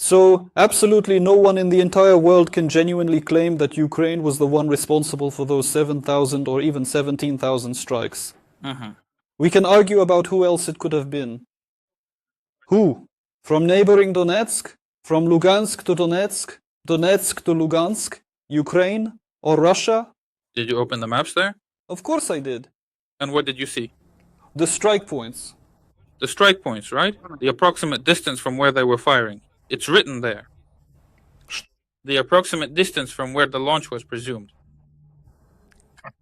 So absolutely no one in the entire world can genuinely claim that Ukraine was the one responsible for those 7,000 or even 17,000 strikes. We can argue about who else it could have been. Who? From neighboring Donetsk? From Lugansk to Donetsk? Donetsk to Lugansk? Ukraine? Or Russia? Did you open the maps there? Of course I did. And what did you see? The strike points. The strike points, right? The approximate distance from where they were firing. It's written there. The approximate distance from where the launch was presumed.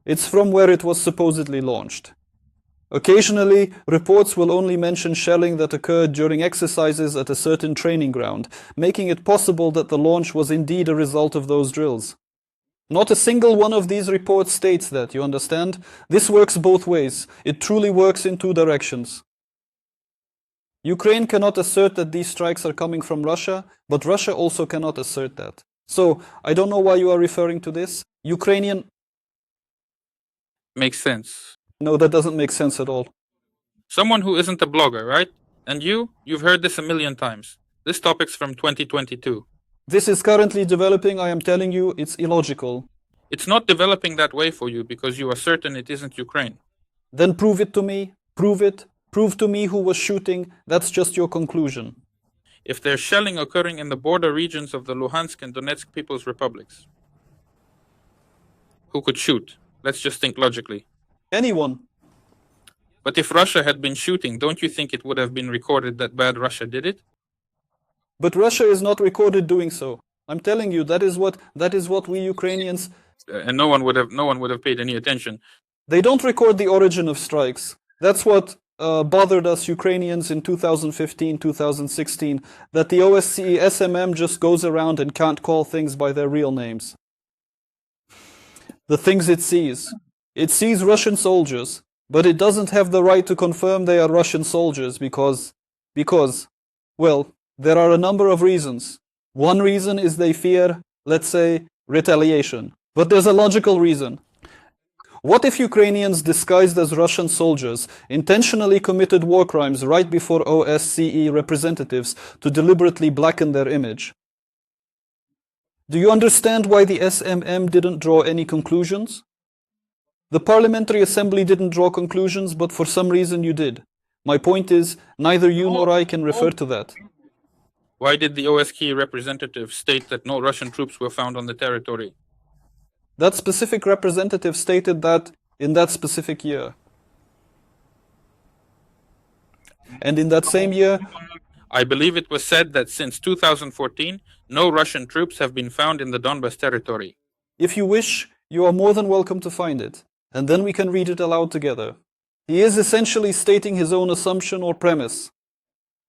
It's from where it was supposedly launched. Occasionally, reports will only mention shelling that occurred during exercises at a certain training ground, making it possible that the launch was indeed a result of those drills. Not a single one of these reports states that, you understand? This works both ways. It truly works in two directions. Ukraine cannot assert that these strikes are coming from Russia, but Russia also cannot assert that. So, I don't know why you are referring to this. Ukrainian... Makes sense. No, that doesn't make sense at all. Someone who isn't a blogger, right? And you've heard this a million times. This topic's from 2022. This is currently developing, I am telling you, it's illogical. It's not developing that way for you because you are certain it isn't Ukraine. Then prove it to me. Prove it. Prove to me who was shooting. That's just your conclusion. If there's shelling occurring in the border regions of the Luhansk and Donetsk People's Republics, who could shoot? Let's just think logically. Anyone. But if Russia had been shooting, don't you think it would have been recorded that bad Russia did it? But Russia is not recorded doing so. I'm telling you, that is what we Ukrainians... And no one would have paid any attention. They don't record the origin of strikes. That's what bothered us Ukrainians in 2015, 2016, that the OSCE SMM just goes around and can't call things by their real names. The things it sees. It sees Russian soldiers, but it doesn't have the right to confirm they are Russian soldiers because, well, there are a number of reasons. One reason is they fear, let's say, retaliation. But there's a logical reason. What if Ukrainians disguised as Russian soldiers intentionally committed war crimes right before OSCE representatives to deliberately blacken their image? Do you understand why the SMM didn't draw any conclusions? The Parliamentary Assembly didn't draw conclusions, but for some reason you did. My point is, neither you nor I can refer to that. Why did the OSCE representative state that no Russian troops were found on the territory? That specific representative stated that in that specific year. And in that same year... I believe it was said that since 2014, no Russian troops have been found in the Donbas territory. If you wish, you are more than welcome to find it, and then we can read it aloud together. He is essentially stating his own assumption or premise.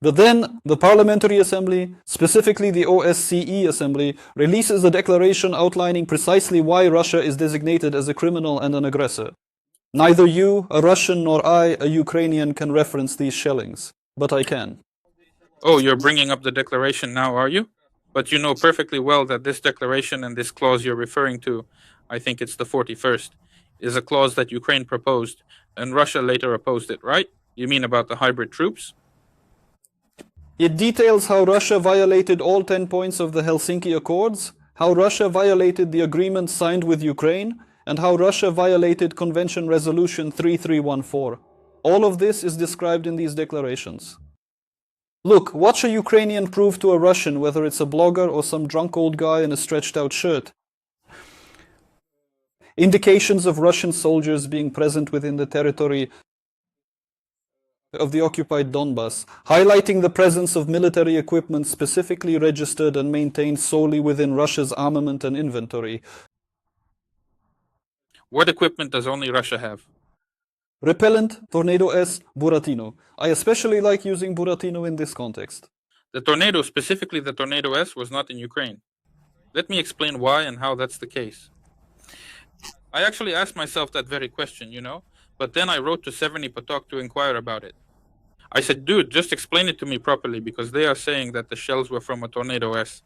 But then, the Parliamentary Assembly, specifically the OSCE Assembly, releases a declaration outlining precisely why Russia is designated as a criminal and an aggressor. Neither you, a Russian, nor I, a Ukrainian, can reference these shellings. But I can. Oh, you're bringing up the declaration now, are you? But you know perfectly well that this declaration and this clause you're referring to, I think it's the 41st, is a clause that Ukraine proposed, and Russia later opposed it, right? You mean about the hybrid troops? It details how Russia violated all 10 points of the Helsinki Accords, how Russia violated the agreement signed with Ukraine, and how Russia violated Convention Resolution 3314. All of this is described in these declarations. Look, watch a Ukrainian prove to a Russian whether it's a blogger or some drunk old guy in a stretched out shirt. Indications of Russian soldiers being present within the territory of the occupied Donbas, highlighting the presence of military equipment specifically registered and maintained solely within Russia's armament and inventory. What equipment does only Russia have? Repellent, Tornado S, Buratino. I especially like using Buratino in this context. The Tornado, specifically the Tornado S, was not in Ukraine. Let me explain why and how that's the case. I actually asked myself that very question, you know, but then I wrote to Severny Potok to inquire about it. I said, dude, just explain it to me properly because they are saying that the shells were from a Tornado S.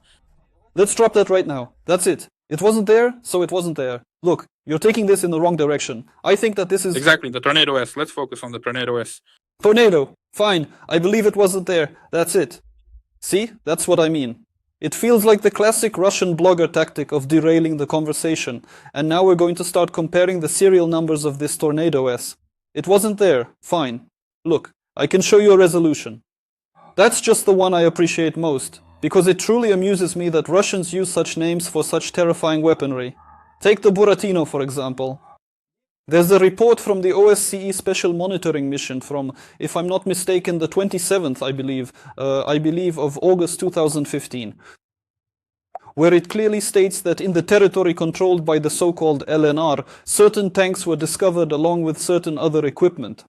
Let's drop that right now. That's it. It wasn't there, so it wasn't there. Look, you're taking this in the wrong direction. I think that this is... Exactly, the Tornado S. Let's focus on the Tornado S. Tornado. Fine. I believe it wasn't there. That's it. See? That's what I mean. It feels like the classic Russian blogger tactic of derailing the conversation, and now we're going to start comparing the serial numbers of this Tornado S. It wasn't there, fine. Look, I can show you a resolution. That's just the one I appreciate most, because it truly amuses me that Russians use such names for such terrifying weaponry. Take the Buratino, for example. There's a report from the OSCE Special Monitoring Mission from, if I'm not mistaken, the 27th, I believe, of August 2015, where it clearly states that in the territory controlled by the so-called LNR, certain tanks were discovered along with certain other equipment.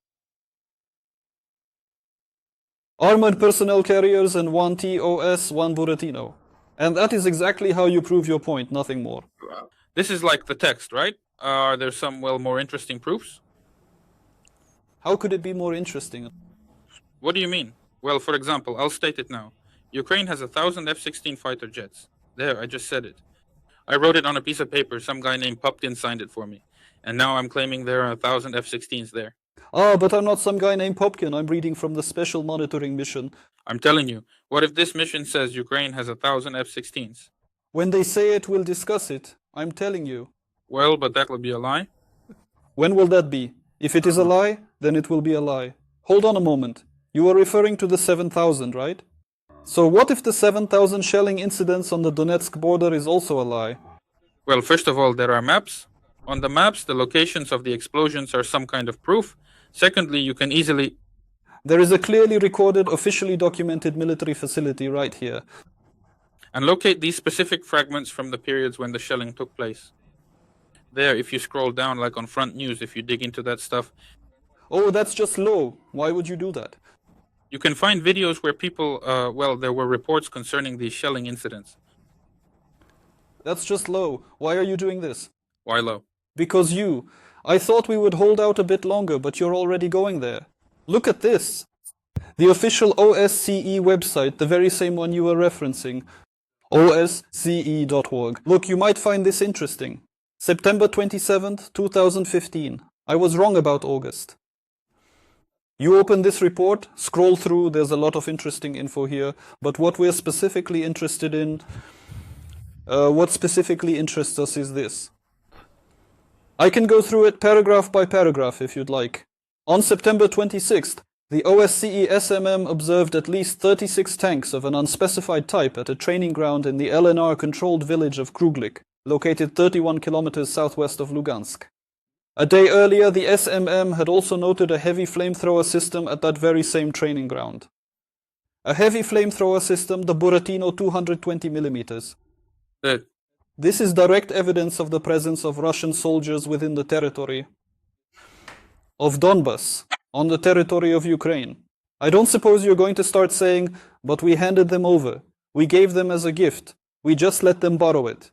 Armored personnel carriers and one TOS, one Buratino. And that is exactly how you prove your point, nothing more. This is like the text, right? Are there some, more interesting proofs? How could it be more interesting? What do you mean? Well, for example, I'll state it now. Ukraine has 1,000 F-16 fighter jets. There, I just said it. I wrote it on a piece of paper, some guy named Popkin signed it for me. And now I'm claiming there are 1,000 F-16s there. Ah, but I'm not some guy named Popkin, I'm reading from the Special Monitoring Mission. I'm telling you, what if this mission says Ukraine has 1,000 F-16s? When they say it, we'll discuss it. I'm telling you. Well, but that would be a lie. When will that be? If it is a lie, then it will be a lie. Hold on a moment. You are referring to the 7,000, right? So what if the 7,000 shelling incidents on the Donetsk border is also a lie? Well, first of all, there are maps. On the maps, the locations of the explosions are some kind of proof. Secondly, you can easily... There is a clearly recorded, officially documented military facility right here. And locate these specific fragments from the periods when the shelling took place. There, if you scroll down, like on Front News, if you dig into that stuff. Oh, that's just low. Why would you do that? You can find videos where people, there were reports concerning these shelling incidents. That's just low. Why are you doing this? Why low? Because you. I thought we would hold out a bit longer, but you're already going there. Look at this. The official OSCE website, the very same one you were referencing. OSCE.org. Look, you might find this interesting. September 27th, 2015. I was wrong about August. You open this report, scroll through, there's a lot of interesting info here, but what we're specifically interested in, what specifically interests us is this. I can go through it paragraph by paragraph if you'd like. On September 26th, the OSCE SMM observed at least 36 tanks of an unspecified type at a training ground in the LNR-controlled village of Kruglik, located 31 kilometers southwest of Lugansk. A day earlier, the SMM had also noted a heavy flamethrower system at that very same training ground. A heavy flamethrower system, the Buratino 220mm. This is direct evidence of the presence of Russian soldiers within the territory of Donbas, on the territory of Ukraine. I don't suppose you're going to start saying, but we handed them over. We gave them as a gift. We just let them borrow it.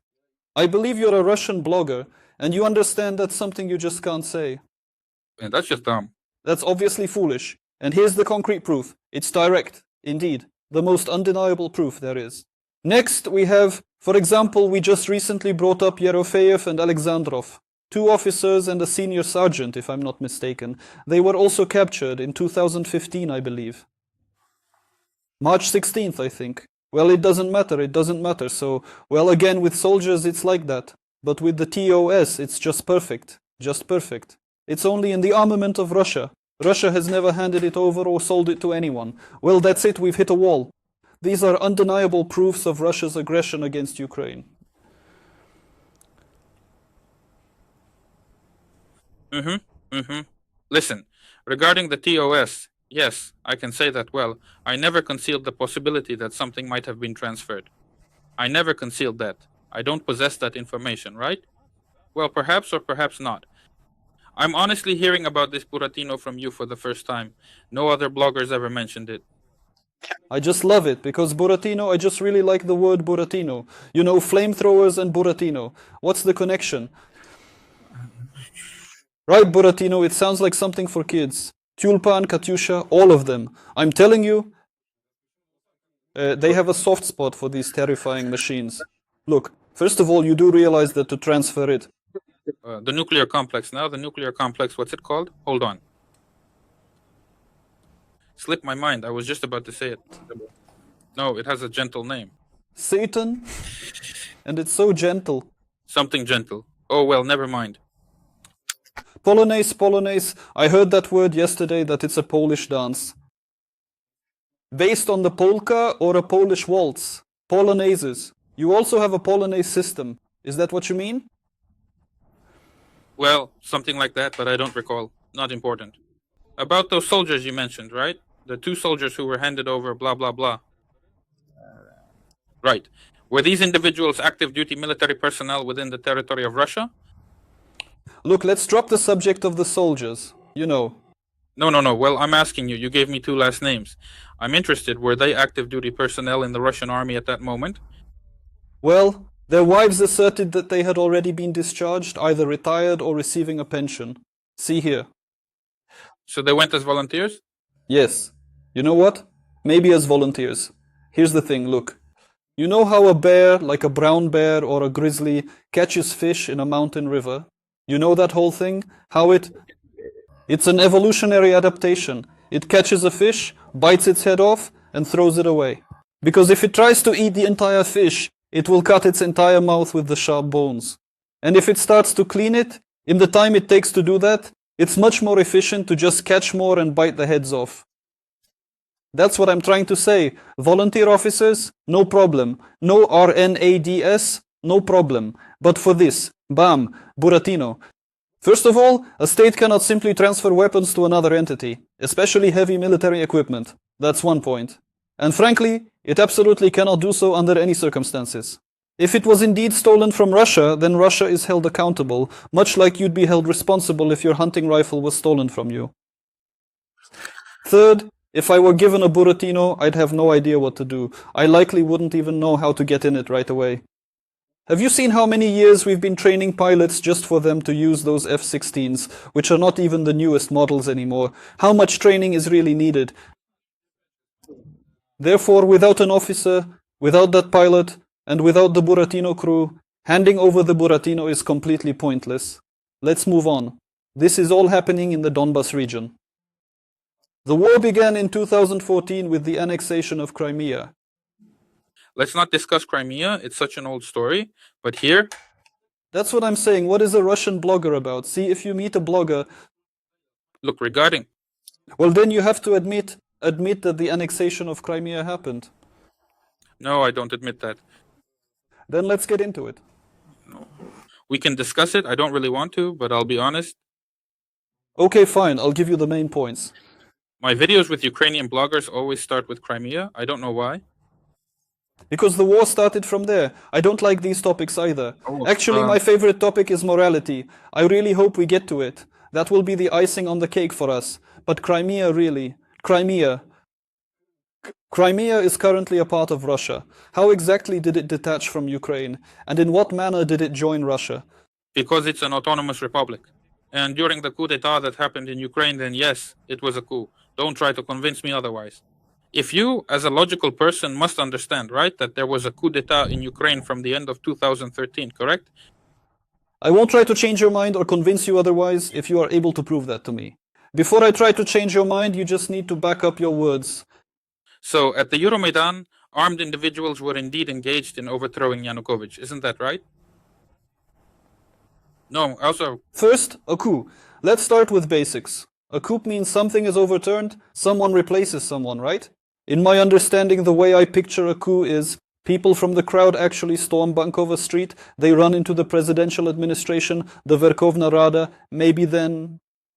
I believe you're a Russian blogger, and you understand that's something you just can't say. And that's just dumb. That's obviously foolish. And here's the concrete proof. It's direct. Indeed, the most undeniable proof there is. Next, we have, for example, we just recently brought up Yerofeyev and Alexandrov. 2 officers and a senior sergeant, if I'm not mistaken. They were also captured in 2015, I believe. March 16th, I think. Well, it doesn't matter. So, well, again, with soldiers, it's like that. But with the TOS, it's just perfect. It's only in the armament of Russia. Russia has never handed it over or sold it to anyone. Well, that's it, we've hit a wall. These are undeniable proofs of Russia's aggression against Ukraine. Listen, regarding the TOS, yes, I can say that well. I never concealed the possibility that something might have been transferred. I never concealed that. I don't possess that information, right? Well, perhaps or perhaps not. I'm honestly hearing about this Buratino from you for the first time. No other bloggers ever mentioned it. I just love it, because Buratino, I just really like the word Buratino. You know, flamethrowers and Buratino. What's the connection? Right, Buratino, it sounds like something for kids. Tulpan, Katyusha, all of them. I'm telling you, they have a soft spot for these terrifying machines. Look, first of all, you do realize that to transfer it... the nuclear complex now, the nuclear complex, what's it called? Hold on. Slipped my mind, I was just about to say it. No, it has a gentle name. Satan? And it's so gentle. Something gentle. Oh well, never mind. Polonaise, Polonaise. I heard that word yesterday, that it's a Polish dance. Based on the polka or a Polish waltz. Polonaises. You also have a Polonaise system. Is that what you mean? Well, something like that, but I don't recall. Not important. About those soldiers you mentioned, right? The 2 soldiers who were handed over, blah blah blah. Right. Were these individuals active duty military personnel within the territory of Russia? Look, let's drop the subject of the soldiers. You know. No. Well, I'm asking you. You gave me 2 last names. I'm interested. Were they active duty personnel in the Russian army at that moment? Well, their wives asserted that they had already been discharged, either retired or receiving a pension. See here. So they went as volunteers? Yes. You know what? Maybe as volunteers. Here's the thing, look. You know how a bear, like a brown bear or a grizzly, catches fish in a mountain river? You know that whole thing? How it's an evolutionary adaptation. It catches a fish, bites its head off, and throws it away. Because if it tries to eat the entire fish, it will cut its entire mouth with the sharp bones. And if it starts to clean it, in the time it takes to do that, it's much more efficient to just catch more and bite the heads off. That's what I'm trying to say. Volunteer officers, no problem. No RNADS, no problem. But for this, bam, Buratino. First of all, a state cannot simply transfer weapons to another entity, especially heavy military equipment. That's one point. And frankly, it absolutely cannot do so under any circumstances. If it was indeed stolen from Russia, then Russia is held accountable, much like you'd be held responsible if your hunting rifle was stolen from you. Third, if I were given a Buratino, I'd have no idea what to do. I likely wouldn't even know how to get in it right away. Have you seen how many years we've been training pilots just for them to use those F-16s, which are not even the newest models anymore? How much training is really needed? Therefore, without an officer, without that pilot, and without the Buratino crew, handing over the Buratino is completely pointless. Let's move on. This is all happening in the Donbas region. The war began in 2014 with the annexation of Crimea. Let's not discuss Crimea. It's such an old story. But here... That's what I'm saying. What is a Russian blogger about? See, if you meet a blogger... Look, regarding... Well, then you have to admit that the annexation of Crimea happened. No, I don't admit that. Then let's get into it. No. We can discuss it. I don't really want to, but I'll be honest. Okay, fine. I'll give you the main points. My videos with Ukrainian bloggers always start with Crimea. I don't know why. Because the war started from there. I don't like these topics either. Actually, my favorite topic is morality. I really hope we get to it. That will be the icing on the cake for us. But Crimea, really. Crimea is currently a part of Russia. How exactly did it detach from Ukraine? And in what manner did it join Russia? Because it's an autonomous republic. And during the coup d'etat that happened in Ukraine, then yes, it was a coup. Don't try to convince me otherwise. If you, as a logical person, must understand, right, that there was a coup d'etat in Ukraine from the end of 2013, correct? I won't try to change your mind or convince you otherwise if you are able to prove that to me. Before I try to change your mind, you just need to back up your words. So, at the Euromaidan, armed individuals were indeed engaged in overthrowing Yanukovych, isn't that right? No, also... First, a coup. Let's start with basics. A coup means something is overturned, someone replaces someone, right? In my understanding, the way I picture a coup is people from the crowd actually storm Bankova Street, they run into the presidential administration, the Verkhovna Rada, maybe then